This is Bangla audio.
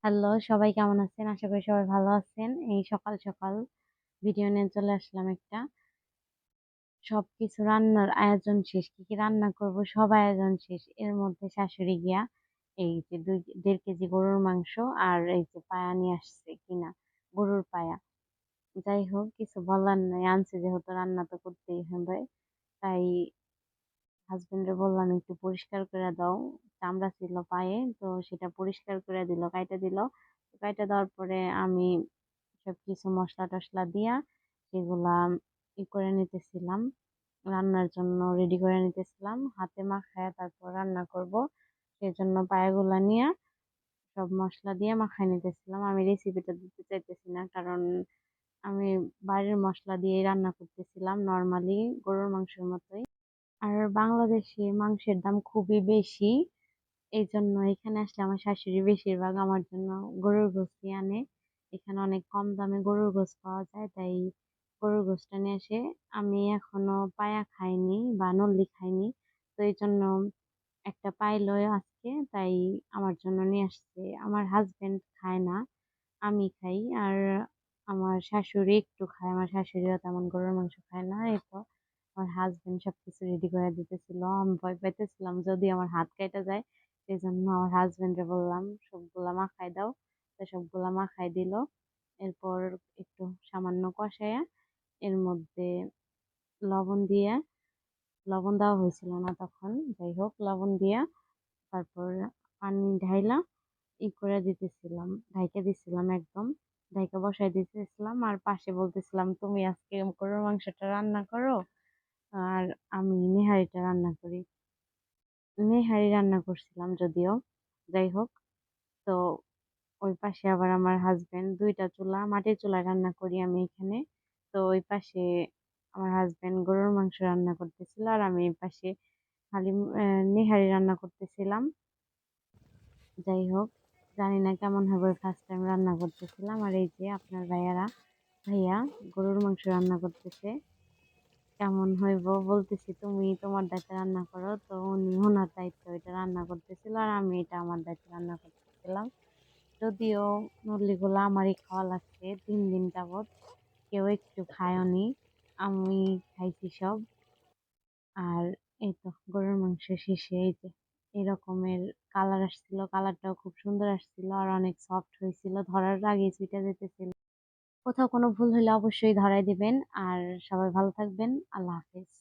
হ্যালো, সবাই কেমন আছেন? আশা করি সবাই ভালো আছেন। এই সকাল, সকাল ভিডিও নিয়ে চলে আসলাম একটা। সবকিছু রান্নার আয়োজন শেষ। কি, কি রান্না করব সব আয়োজন শেষ। এর মধ্যে শাশুড়ি গিয়া এই যে ১.৫ কেজি গরুর মাংস আর এই যে পায়া নিয়ে আসছে কিনা, গরুর পায়া। যাই হোক কিছু বলার নাই। আনছে যেহেতু রান্না তো করতেই হবে। তাই হাসব্যান্ডরে বললাম একটু পরিষ্কার করে দাও। চামড়া ছিল পায়ে, তো সেটা পরিষ্কার করে দিল, কাইটা দিল। কাইটা দেওয়ার পরে আমি সবকিছু মসলা টসলা দিয়া সেগুলা করে নিতেছিলাম, রান্নার জন্য রেডি করে নিতেছিলাম। হাতে মাখায় তারপর রান্না করব, সেজন্য পায়াগুলা নিয়ে সব মশলা দিয়ে মাখায় নিতেছিলাম। আমি রেসিপিটা দিতে চাইতেছি না, কারণ আমি বাড়ির মশলা দিয়ে রান্না করতেছিলাম নর্মালি গরুর মাংসের মতোই। আর বাংলাদেশে মাংসের দাম খুবই বেশি, এই জন্য এখানে আসলে আমার শাশুড়ি বেশিরভাগ আমার জন্য গরুর গোশতই আনে। এখানে অনেক কম দামে গরুর গোশত পাওয়া যায়, তাই গরুর গোশতটা নিয়ে আসে। আমি এখনো পায়া খাইনি বা নল্লি খাইনি, তো এই জন্য একটা পাইলো আজকে, তাই আমার জন্য নিয়ে আসছে। আমার হাজবেন্ড খায় না, আমি খাই। আর আমার শাশুড়ি একটু খায়, আমার শাশুড়িও তেমন গরুর মাংস খায় না। এই তো আমার হাজবেন্ড সবকিছু রেডি করে দিতেছিল। আমি ভয় পাইতেছিলাম যদি আমার হাত কেটে যায়, সেই জন্য আমার হাজবেন্ডে বললাম সবগুলা মাখাই দাও। তো সবগুলা মাখাই দিল। এরপর একটু সামান্য কষায়া এর মধ্যে লবণ দিয়ে, লবণ দেওয়া হয়েছিল না তখন, যাই হোক লবণ দিয়া তারপর পানি ঢাইলা করে দিতেছিলাম, ঢাইকা দিছিলাম একদম, ঢাইকা বসাই দিতেছিলাম। আর পাশে বলতেছিলাম তুমি আজকে গরুর মাংসটা রান্না করো আর আমি নেহারিটা রান্না করি। নেহারি রান্না করছিলাম যদিও, যাই হোক। তো ওই পাশে আবার আমার হাজবেন্ড, দুইটা চুলা, মাটির চুলায় রান্না করি আমি এখানে। তো ওই পাশে আমার হাজবেন্ড গরুর মাংস রান্না করতেছিল আর আমি এই পাশে খালি নেহারি রান্না করতেছিলাম। যাই হোক, জানি না কেমন হবে, ফার্স্ট টাইম রান্না করতেছিলাম। আর এই যে আপনার ভাইয়া গরুর মাংস রান্না করতেছে। কেমন হইব বলতেছি তুমি তোমার দায়িত্বে রান্না করো, তো উনি ওনার দায়িত্ব এটা রান্না করতেছিল আর আমি এটা আমার দায়িত্বে রান্না করতেছিলাম। যদিও মুরগিগুলো আমারই খাওয়া লাগছে 3 দিন যাবত, কেউ একটু খায়নি, আমি খাইছি সব। আর এই তো গরুর মাংস শেষে এই যে এরকমের কালার আসছিল, কালারটাও খুব সুন্দর আসছিল আর অনেক সফট হয়েছিল, ধরার আগে ছুটে যেতেছিল। কোথাও কোনো ভুল হলে অবশ্যই ধরাই দিবেন। আর সবাই ভালো থাকবেন। আল্লাহ হাফেজ।